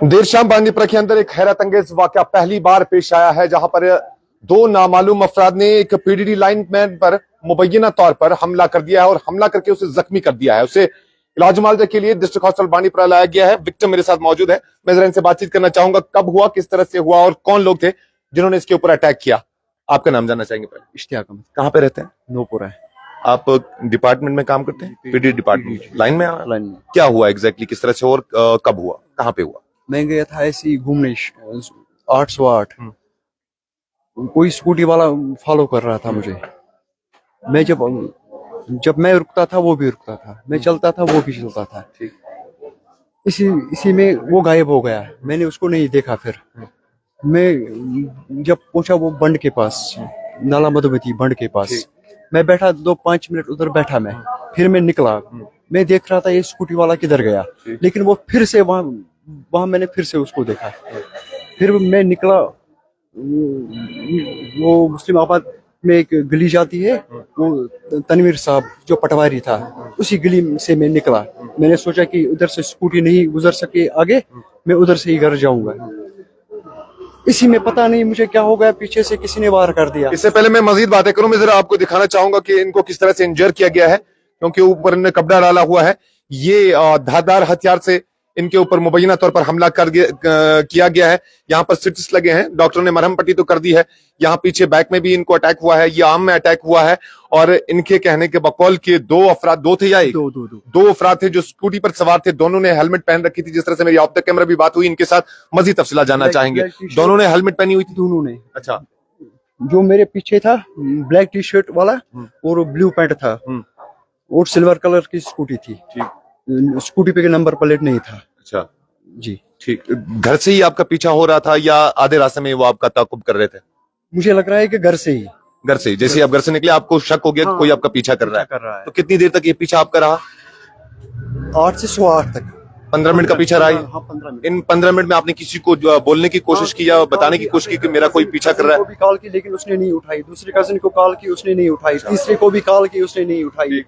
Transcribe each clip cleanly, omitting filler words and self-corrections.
देर शाम बांदीपुरा के अंदर एक हैरत अंगेज वाकया पहली बार पेश आया है, जहां पर दो नामालूम अफराद ने एक पीडीडी लाइनमैन पर मुबैना तौर पर हमला कर दिया है और हमला करके उसे जख्मी कर दिया है। उसे इलाज मुआवजा के लिए डिस्ट्रिक्ट हॉस्पिटल बांदीपुरा लाया गया है। विक्टिम मेरे साथ मौजूद है, मैं जरा इनसे बातचीत करना चाहूंगा। कब हुआ, किस तरह से हुआ और कौन लोग थे जिन्होंने इसके ऊपर अटैक किया? आपका नाम जानना चाहेंगे पहले। इश्तियाक अहमद। कहाँ पे रहते हैं? नूपुरा है। आप डिपार्टमेंट में काम करते हैं? पीडीडी डिपार्टमेंट लाइन में? लाइन में। क्या हुआ एग्जैक्टली, किस तरह से और कब हुआ, कहाँ पे हुआ? मैं गया था ऐसे ही घूमने 808। कोई स्कूटी वाला फॉलो कर रहा था मुझे। मैं जब मैं रुकता था वो भी रुकता था, मैं चलता था वो भी चलता था। इसी में वो गायब हो गया। मैंने उसको नहीं देखा। फिर मैं जब पहुंचा वो बंड के पास, नाला मधुमती बंड के पास, मैं बैठा 2-5 मिनट उधर बैठा मैं। फिर मैं निकला, मैं देख रहा था ये स्कूटी वाला किधर गया, लेकिन वो फिर से वहां मैंने फिर से उसको देखा। फिर मैं निकला, वो मुस्लिम आबाद में एक गली जाती है, वो तनवीर साहब जो पटवारी था, उसी गली से मैं निकला। मैंने सोचा कि उधर से स्कूटी नहीं गुजर सके आगे, मैं उधर से ही घर जाऊंगा। इसी में पता नहीं मुझे क्या हो गया, पीछे से किसी ने वार कर दिया। इससे पहले मैं मजीद बातें करूं, मैं जरा आपको दिखाना चाहूंगा कि इनको किस तरह से इंजर किया गया है, क्योंकि ऊपर इन्हें कपड़ा डाला हुआ है। ये धारदार हथियार से इनके ऊपर मुबैना तौर पर हमला किया गया है। यहाँ पर स्टिचेस लगे हैं, डॉक्टरों ने मरहम पट्टी तो कर दी है। यहाँ पीछे बैक में भी इनको अटैक हुआ है, ये आर्म में अटैक हुआ है। और इनके कहने के बकौल के दो अफराद, दो थे या एक? दो अफराद थे जो स्कूटी पर सवार थे। दोनों ने हेलमेट पहन रखी थी। जिस तरह से मेरी ऑफ द कैमरा भी बात हुई, इनके साथ मजीद तफसीलात जानना चाहेंगे। दोनों ने हेलमेट पहनी हुई थी? दोनों ने। अच्छा। जो मेरे पीछे था ब्लैक टी शर्ट वाला और ब्लू पैंट था और सिल्वर कलर की स्कूटी थी। स्कूटी पे नंबर प्लेट नहीं था। अच्छा जी ठीक। घर से ही आपका पीछा हो रहा था या आधे रास्ते में वो आपका ताकुब कर रहे थे? मुझे लग रहा है कि घर से ही। घर से ही। जैसे आप घर से निकले आपको शक हो गया कि कोई आपका पीछा कर रहा है। तो कितनी देर तक ये पीछा आपका रहा? 8 से 8 तक। 15 मिनट का पीछा रहा? हाँ, 15 मिनट। इन 15 मिनट में आपने किसी को बोलने की कोशिश की या बताने की कोशिश की कि मेरा कोई पीछा कर रहा है? को भी कॉल की लेकिन उसने नहीं उठाई। दूसरे कजिन को कॉल की, उसने नहीं उठाई। तीसरे को भी कॉल की, उसने नहीं उठाई।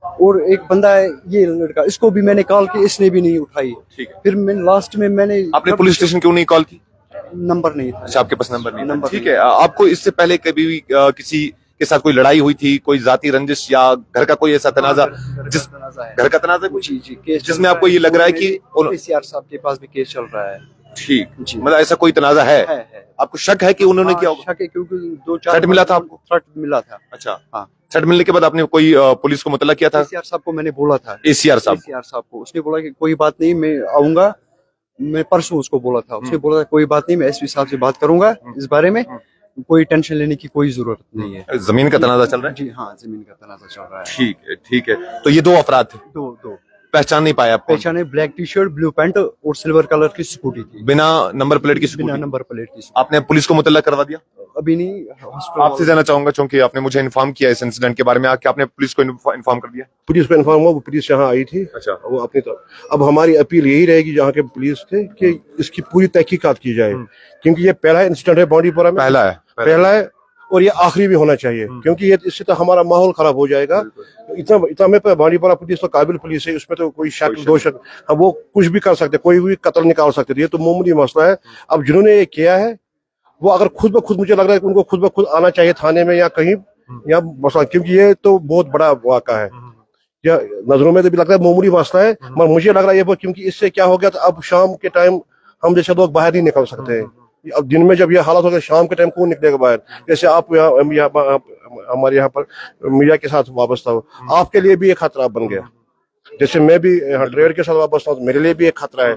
और एक बंदा है ये लड़का, इसको भी मैंने कॉल की, इसने भी नहीं उठाई। फिर मैं लास्ट में आपने पुलिस स्टेशन क्यों नहीं कॉल की? नंबर नहीं था। अच्छा, आपके पास नंबर नहीं था। ठीक है। आपको इससे पहले कभी भी किसी के साथ कोई लड़ाई हुई थी, कोई जाती रंजिश या घर का कोई ऐसा तनाजा, जिस घर का तनाजा जी केस जिसमें आपको ये लग रहा है कि एसीआर साहब के पास भी केस चल रहा है? ठीक, मतलब ऐसा कोई तनाजा है? आपको शक है कि उन्होंने किया? शक है क्योंकि 2-4 थ्रेट मिला था आपको? थ्रेट मिला था। अच्छा हाँ। थ्रेट मिलने के बाद आपने कोई पुलिस को मुतल्ला किया था? एसीआर साहब को मैंने बोला था। एसीआर साहब को उसने बोला कि कोई बात नहीं, मैं आऊंगा। मैं परसों उसको बोला था, उसने बोला कोई बात नहीं, मैं एसपी साहब से बात करूंगा इस बारे में, कोई टेंशन लेने की कोई जरूरत नहीं है। जमीन का तनाजा चल रहा है? जी हाँ, जमीन का तनाजा चल रहा है। ठीक है ठीक है। तो ये दो अफराद थे? दो। पहचान नहीं पाया आपको? पहचाने, black T shirt, blue pant और सिल्वर कलर की स्कूटी थी। बिना नंबर प्लेट की? बिना नंबर प्लेट की। आपने पुलिस को मुतल्ला करवा दिया? अभी नहीं। आपसे जानना चाहूंगा, क्योंकि आपने मुझे इन्फॉर्म किया इस इंसिडेंट के बारे में, क्या आपने पुलिस को इन्फॉर्म कर दिया? पुलिस को इन्फॉर्म हुआ, वो पुलिस यहाँ आई थी। अच्छा। वो अपनी अब हमारी अपील यही रहेगी जहाँ के पुलिस थे कि इसकी पूरी तहकीकात की जाए, क्योंकि ये पहला इंसिडेंट है बांडीपुरा में। पहला है और ये आखिरी भी होना चाहिए, क्योंकि ये इससे तो हमारा माहौल खराब हो जाएगा। इतना में बांडीपुरा पुलिस तो काबिल पुलिस है, उसमें तो कोई शक दो शक, अब वो कुछ भी कर सकते, कोई भी कत्ल निकाल सकते। ये तो मामूली मसला है। अब जिन्होंने ये किया है वो अगर खुद ब खुद, मुझे लग रहा है कि उनको खुद ब खुद आना चाहिए थाने में या कहीं, या मसला, क्योंकि ये तो बहुत बड़ा वाक़ा है। या नजरों में तो भी लगता है मामूली मसला है, मगर मुझे लग रहा है ये क्योंकि इससे क्या हो गया था, अब शाम के टाइम हम जैसे लोग बाहर नहीं निकल सकते हैं। अब दिन में जब ये हालत हो गया, शाम के टाइम कौन निकलेगा बाहर? जैसे आप हमारे यहाँ पर मीडिया के साथ वाबस्ता हो, आपके लिए भी एक खतरा बन गया। जैसे मैं भी ड्राइवर के साथ वाबस्ता हूँ, मेरे लिए भी एक खतरा है।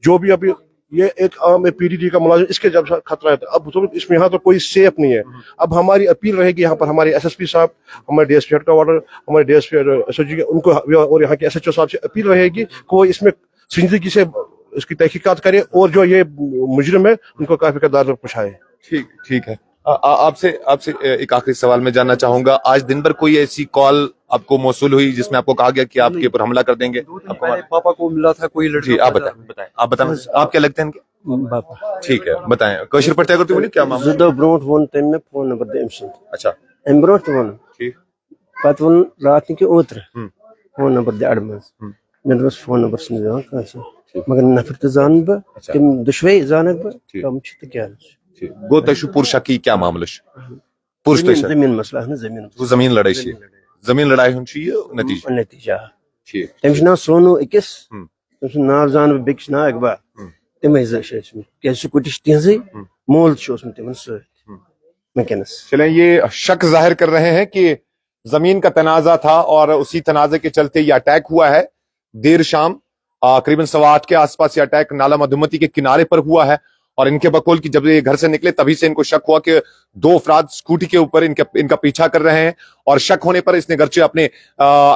जो भी अभी ये एक आम पीडीडी का मुलाजिम, इसके जब खतरा है, अब तो इसमें यहाँ तो कोई सेफ नहीं है। अब हमारी अपील रहेगी यहाँ पर हमारे एसएसपी साहब, हमारे डीएसपी हेडक्वार्टर, हमारे डीएसपी एसओजी उनको और यहाँ के एसएचओ साहब से अपील रहेगी को इसमें संजीदगी से इसकी तहकीकात करे और जो ये मुजरिम है उनको काफी कदार में पुछाए। ठीक है। आपसे एक आखिरी सवाल मैं जानना चाहूंगा, आज दिन भर कोई ऐसी कॉल आपको मौसूल हुई जिसमें आपको कहा गया कि आपके ऊपर हमला कर देंगे? पापा को मिला था कोई लड़का। आप बताएं आप क्या लगते हैं इनके? ठीक है, बताएं। कौशल पढ़ते करते बोलिए क्या मामला? ब्रोट वन टाइम में फोन नंबर दे। अच्छा ठीक। पत वो रात के ओत्र फोन नंबर दे अड़ मज मे दोस फोन नंबर सुन दिवान कासे मगर नफर तो जान ब तम दुश्वे जानक ब कम छ त क्या गो तशु पुरुषा की क्या मामला पुरुष जमीन मसला है जमीन वो जमीन लड़ाई छी जमीन लड़ाई हुन छी नतीजा नतीजा ठीक तम ना सोनो इकिस तम नाव जान बिक्स ना अकबा तम इज के सुकुटिश तिंजे मोल छोस में तम स मैकेनिस चलें ये शक जाहिर कर रहे हैं कि जमीन का तनाजा था और उसी तनाजे के चलते ये अटैक हुआ है देर शाम करीबन 8:15 के आसपास ये अटैक नाला मधुमती के किनारे पर हुआ है और इनके बकौल की जब ये घर से निकले तभी से इनको शक हुआ कि 2 अफराद स्कूटी के ऊपर इनका पीछा कर रहे हैं और शक होने पर इसने घर से अपने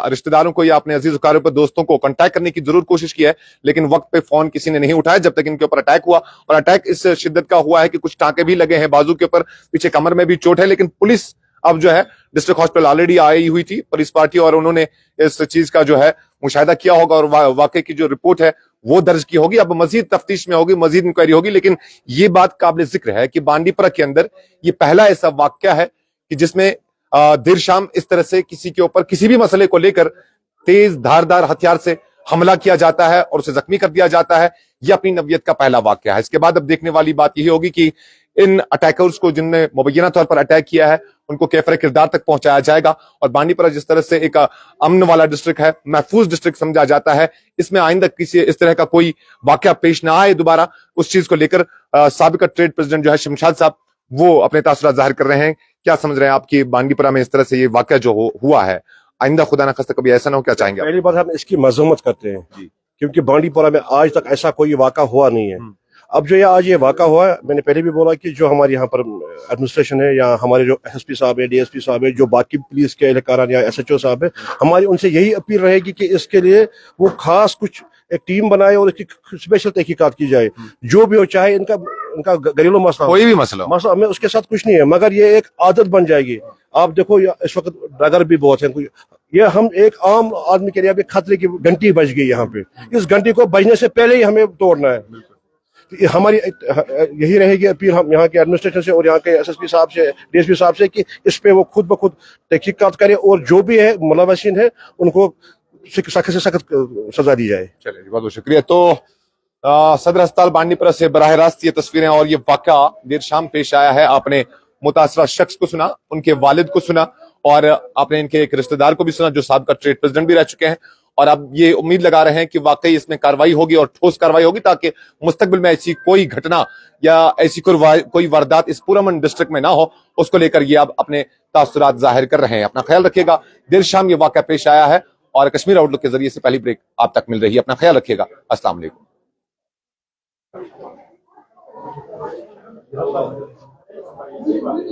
रिश्तेदारों को या अपने अजीज वकारों पर दोस्तों को कांटेक्ट करने की जरूर कोशिश की है लेकिन वक्त पे फोन किसी ने नहीं उठाया जब तक इनके ऊपर अटैक हुआ और अटैक इस शिद्दत का हुआ है कि कुछ टांके भी लगे हैं बाजू के ऊपर पीछे कमर में भी चोट है लेकिन पुलिस अब जो है डिस्ट्रिक्ट हॉस्पिटल ऑलरेडी आई हुई थी पुलिस पार्टी और उन्होंने इस चीज का जो है मुशाहिदा किया होगा और वाकई की जो रिपोर्ट है वो दर्ज की होगी अब मजीद तफ्तीश में होगी मजीद इंक्वायरी होगी लेकिन ये बात काबिल जिक्र है कि बांडीपुरा के अंदर ये पहला ऐसा वाकया है कि जिसमें देर शाम इस तरह से किसी के ऊपर किसी भी मसले को लेकर तेज धारदार हथियार से हमला किया जाता है और उसे जख्मी कर दिया जाता है यह अपनी नवियत का पहला वाकया है इसके बाद अब देखने वाली बात यही होगी कि इन अटैकर्स को जिनने मुबैना तौर पर अटैक किया है उनको कैफरे किरदार तक पहुंचाया जाएगा और बांडीपुरा जिस तरह से एक अमन वाला डिस्ट्रिक्ट है महफूज डिस्ट्रिक्ट समझा जाता है इसमें आइंदा किसी इस तरह का कोई वाकया पेश ना आए दोबारा उस चीज को लेकर साबिका ट्रेड प्रेसिडेंट जो है शमशाद साहब वो अपने तासुरात जाहिर कर रहे हैं क्या समझ रहे हैं आपकी बांडीपुरा में इस तरह से ये वाकया जो हुआ है आइंदा खुदा न खास्ता कभी ऐसा ना हो क्या चाहेंगे पहली बात हम इसकी मजम्मत करते हैं क्योंकि बांडीपुरा में आज तक ऐसा कोई वाकया हुआ नहीं है अब जो आज ये वाकया हुआ है मैंने पहले भी बोला कि जो हमारे यहाँ पर एडमिनिस्ट्रेशन है या हमारे जो एसएसपी साहब है डीएसपी साहब है जो बाकी पुलिस के एहलकारान या एसएचओ साहब है हमारी उनसे यही अपील रहेगी कि इसके लिए वो खास कुछ एक टीम बनाए और इसकी स्पेशल तहकीकात की जाए जो भी हो चाहे इनका घरेलू मसला कोई भी मसला में उसके साथ कुछ नहीं है मगर ये एक आदत बन जाएगी आप देखो इस वक्त ड्रगर भी बहुत है ये हम एक आम आदमी के लिए अभी खतरे की घंटी बज गई यहाँ पे इस घंटी को बजने से पहले ही हमें तोड़ना है हमारी यही रहेगी अपील हम यहाँ के एडमिनिस्ट्रेशन से और यहाँ के एसएसपी साहब से डीएसपी साहब से कि इस पे वो खुद ब खुद तहकीकात करें और जो भी है मुलविसीन है उनको सख्त से सख्त सजा दी जाए चलिए बहुत बहुत शुक्रिया तो सदर अस्पताल बांडीपुरा से बराह रास्त ये तस्वीरें और ये वाकया देर शाम पेश आया है आपने मुतासरा शख्स को सुना उनके वालिद को सुना और आपने इनके एक रिश्तेदार को भी सुना जो साबिका ट्रेड प्रेसिडेंट भी रह चुके हैं और अब ये उम्मीद लगा रहे हैं कि वाकई इसमें कार्रवाई होगी और ठोस कार्रवाई होगी ताकि मुस्तकबिल में ऐसी कोई घटना या ऐसी कोई वारदात इस पूरमन डिस्ट्रिक्ट में ना हो उसको लेकर ये अब अपने तासुरात जाहिर कर रहे हैं अपना ख्याल रखिएगा देर शाम ये वाकया पेश आया है और कश्मीर आउटलुक के जरिए से पहली ब्रेक आप तक मिल रही है अपना ख्याल रखिएगा अस्सलाम वालेकुम